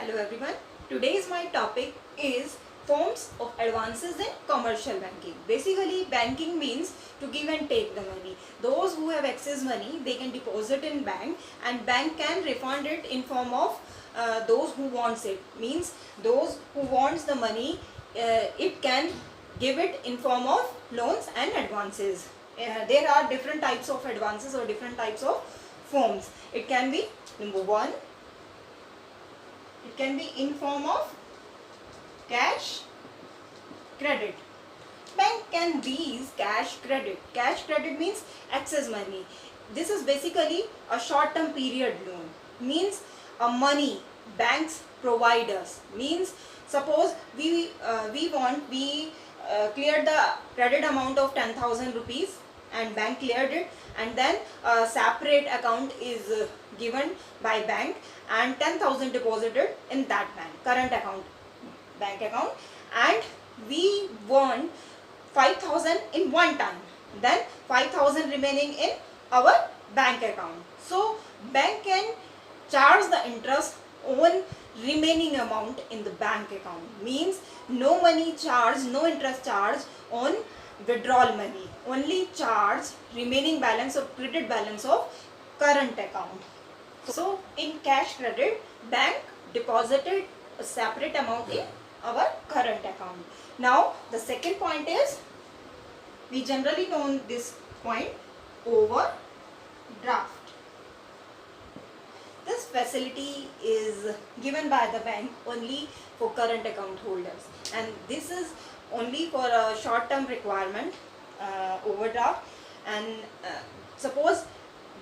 Hello everyone. Today's my topic is forms of advances in commercial banking. Basically, banking means to give and take the money. Those who have excess money, they can deposit in bank and bank can refund it in form of those who wants it. Means those who wants the money, it can give it in form of loans and advances. There are different types of advances or different types of forms. It can be number one. It can be in form of cash credit. Bank can these cash credit. Cash credit means excess money. This is basically a short term period loan. Means a money banks provide us. Means suppose we cleared the credit amount of 10,000 rupees and bank cleared it, and then a separate account is given by bank and 10,000 deposited in that current bank account, and we want 5,000 in one time, then 5,000 remaining in our bank account. So bank can charge the interest on remaining amount in the bank account. Means no money charge, no interest charge on withdrawal money, only charge remaining balance or credit balance of current account. So in cash credit, bank deposited a separate amount in our current account. Now the second point is, we generally know this point, overdraft. This facility is given by the bank only for current account holders, and this is only for a short term requirement, overdraft. And suppose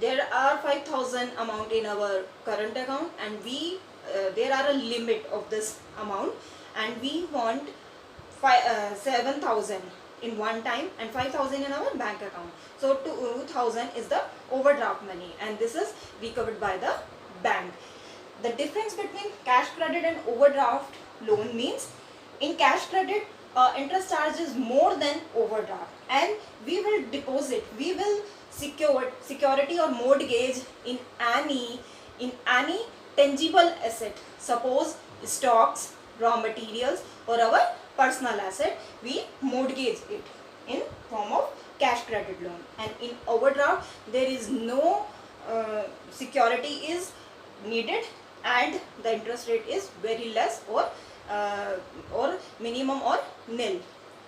there are 5,000 amount in our current account, and there are a limit of this amount, and we want 7,000 in one time and 5,000 in our bank account. So 2,000 is the overdraft money, and this is recovered by the bank. The difference between cash credit and overdraft loan means, in cash credit interest charge is more than overdraft, and we will deposit, we will security or mortgage in any tangible asset, suppose stocks, raw materials, or our personal asset, we mortgage it in form of cash credit loan. And in overdraft there is no security is needed, and the interest rate is very less or minimum or nil.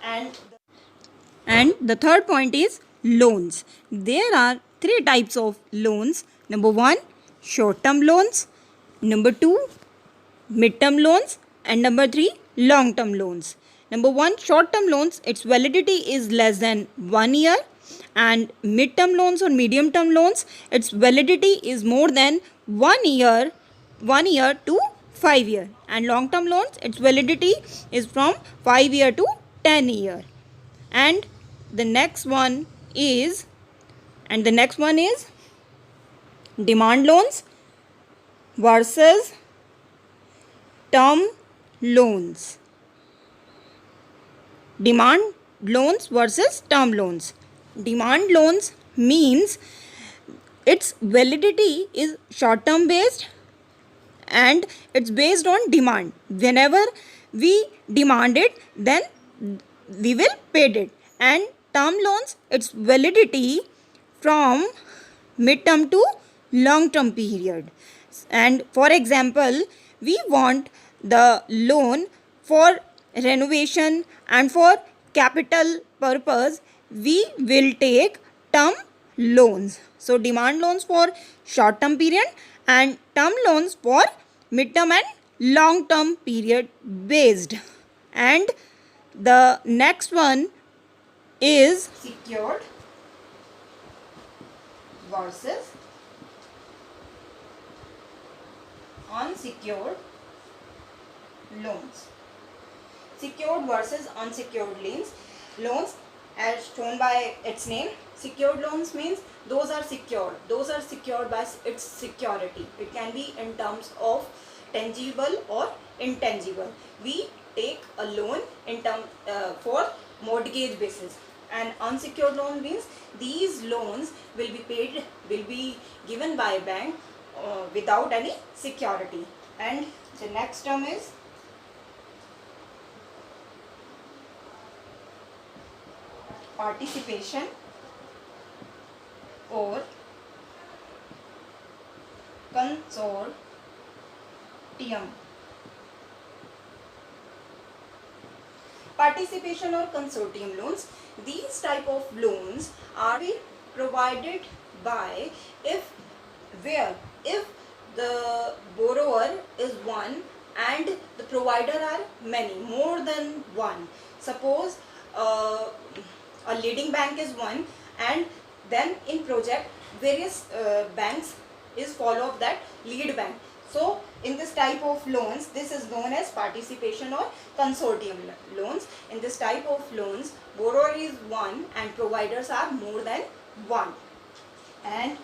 And the third point is loans. There are three types of loans. Number one, short term loans. Number two, mid term loans. And number three, long term loans. Number one, short term loans, its validity is less than 1 year. And mid term loans or medium term loans, its validity is more than 1 year to 5 year. And long term loans, its validity is from 5 year to 10 year. And the next one is demand loans versus term loans. Demand loans versus term loans. Demand loans means its validity is short term based, and it's based on demand. Whenever we demand it, then we will pay it. And term loans, its validity from mid-term to long-term period. And for example, we want the loan for renovation and for capital purpose, we will take term loans. So demand loans for short-term period and term loans for mid-term and long-term period based. And the next one is secured versus unsecured loans. Secured versus unsecured loans, as shown by its name. Secured loans means those are secured by its security. It can be in terms of tangible or intangible. We take a loan in for mortgage basis. And unsecured loan means these loans will be given by bank without any security. And the next term is participation or consortium. Participation or consortium loans. These type of loans are provided by if the borrower is one and the provider are many, more than one. Suppose a leading bank is one, and then in project various banks is follow of that lead bank. So in this type of loans, this is known as participation or consortium loans. In this type of loans, borrower is one and providers are more than one. And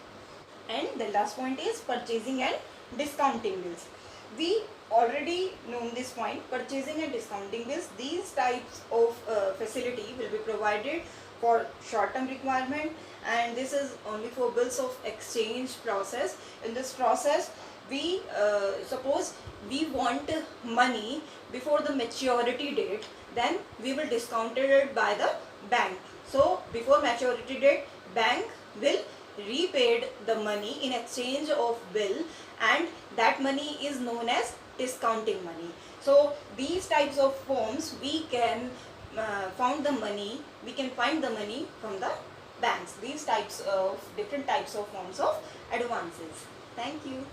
the last point is purchasing and discounting bills. We already know this point, purchasing and discounting bills. These types of facility will be provided for short-term requirement, and this is only for bills of exchange process. In this process, we suppose we want money before the maturity date, then we will discount it by the bank. So before maturity date, bank will repaid the money in exchange of bill, and that money is known as discounting money. So these types of forms we can find the money from the banks. These types of different types of forms of advances. Thank you.